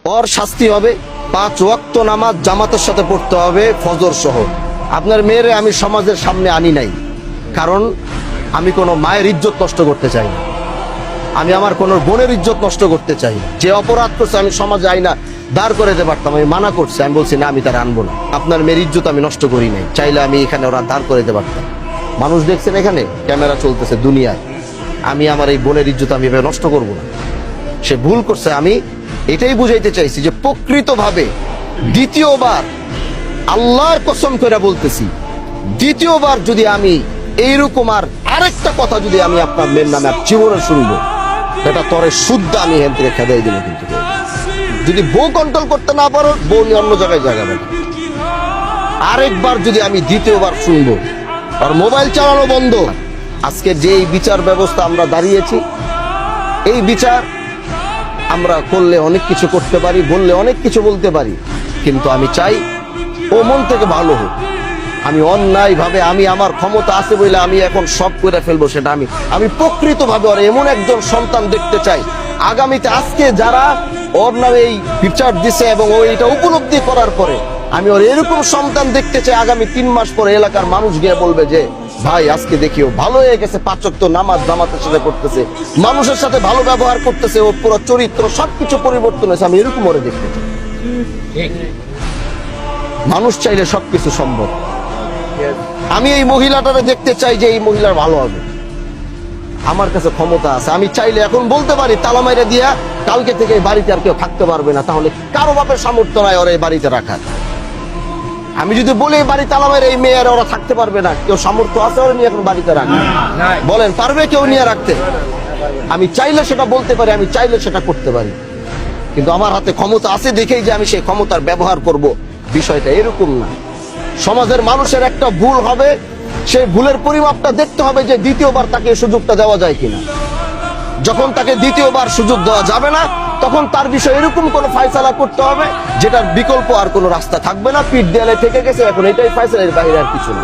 ওর শাস্তি হবে 5 ওয়াক্ত নামাজ জামাতের সাথে পড়তে হবে ফজর সহ। আপনার মেয়েরে আমি সমাজের সামনে আনি নাই, কারণ আমি কোনো মায়ের ইজ্জত নষ্ট করতে চাই না, আমি আমার কোনো বোনের ইজ্জত নষ্ট করতে চাই না। যে অপরাধ করছে আমি সমাজে আইনা দাঁড় করে দিতে পারতাম, আমি মানা করছি, আমি বলছি না, আমি তার আনবো না। আপনার মেয়ের ইজ্জত আমি নষ্ট করি নাই, চাইলে আমি এখানে ওরা দাঁড় করে দিতে পারতাম। মানুষ দেখছেন এখানে ক্যামেরা চলতেছে দুনিয়ায়, আমি আমার এই বোনের ইজ্জত আমি এভাবে নষ্ট করব না। সে ভুল করছে, আমি এটাই বুঝাইতে চাইছি যে প্রকৃতভাবে দ্বিতীয়বার আল্লাহর কসম করে বলতেছি, দ্বিতীয়বার যদি আমি এইরকম আরেকটা কথা যদি আমি আপনার মেয়ের নামে জীবনে শুনবো, এটা তরে শুদ্ধ আমি এখান থেকে খেদাই দেবো। কিন্তু যদি বউ কন্ট্রোল করতে না পারো, বউ নিয়ে অন্য জায়গায় জায়গা দেবে। আরেকবার যদি আমি দ্বিতীয়বার শুনবো আর মোবাইল চালানো বন্ধ। আজকে যে এই বিচার ব্যবস্থা আমরা দাঁড়িয়েছি, এই বিচার আমরা করলে অনেক কিছু করতে পারি, বললে অনেক কিছু বলতে পারি, কিন্তু আমি চাই ও মন থেকে ভালো হোক। আমি অন্যায় ভাবে আমি আমার ক্ষমতা আছে বলে আমি এখন সব করে ফেলবো, সেটা আমি প্রকৃতভাবে ওর এমন একজন সন্তান দেখতে চাই আগামীতে। আজকে যারা ওর নামে এই বিচার দিছে এবং ও এটা উপলব্ধি করার পরে আমি ওর এরকম সন্তান দেখতে চাই, আগামী 3 মাস পরে এলাকার মানুষ গিয়ে বলবে যে ভাই আজকে দেখিও ভালো হয়ে গেছে, 5 ওয়াক্ত নামাজ জামাতের সাথে করতেছে, মানুষের সাথে ভালো ব্যবহার করতেছে, ওর পুরো চরিত্র সবকিছু পরিবর্তন হয়েছে। আমি এরকম ওরে দেখতে চাই। মানুষ চাইলে সবকিছু সম্ভব। আমি এই মহিলাটারে দেখতে চাই যে এই মহিলার ভালো হবে। আমার কাছে ক্ষমতা আছে, আমি চাইলে এখন বলতে পারি তালা মাইরা দিয়া কালকে থেকে এই বাড়িতে আর কেউ থাকতে পারবে না। তাহলে কারো বাপের সামর্থ্য নাই ওরা এই বাড়িতে রাখার। আমি যদি বলি এই বাড়ি তালা মাইরা এই মেয়ের ওরা থাকতে পারবে না, কেউ সামর্থ্য আছে ওরা নিয়ে এখন বাড়িতে রাখবে? বলেন পারবে কেউ নিয়ে রাখতে? আমি চাইলে সেটা বলতে পারি, আমি চাইলে সেটা করতে পারি, কিন্তু আমার হাতে ক্ষমতা আছে দেখেই যে আমি সেই ক্ষমতার ব্যবহার করব, বিষয়টা এরকম না। সমাজের মানুষের একটা ভুল হবে, সেই ভুলের পরিমাপটা দেখতে হবে যে দ্বিতীয়বার তাকে সুযোগটা দেওয়া যায় কিনা। যখন তাকে দ্বিতীয়বার সুযোগ দেওয়া যাবে না, তখন তার বিষয়ে এরকম কোন ফায়সালা করতে হবে যেটার বিকল্প আর কোনো রাস্তা থাকবে না। পিঠ দেয়ালে থেকে গেছে, এখন এটাই ফায়সালা, এর বাইরে আর কিছু না।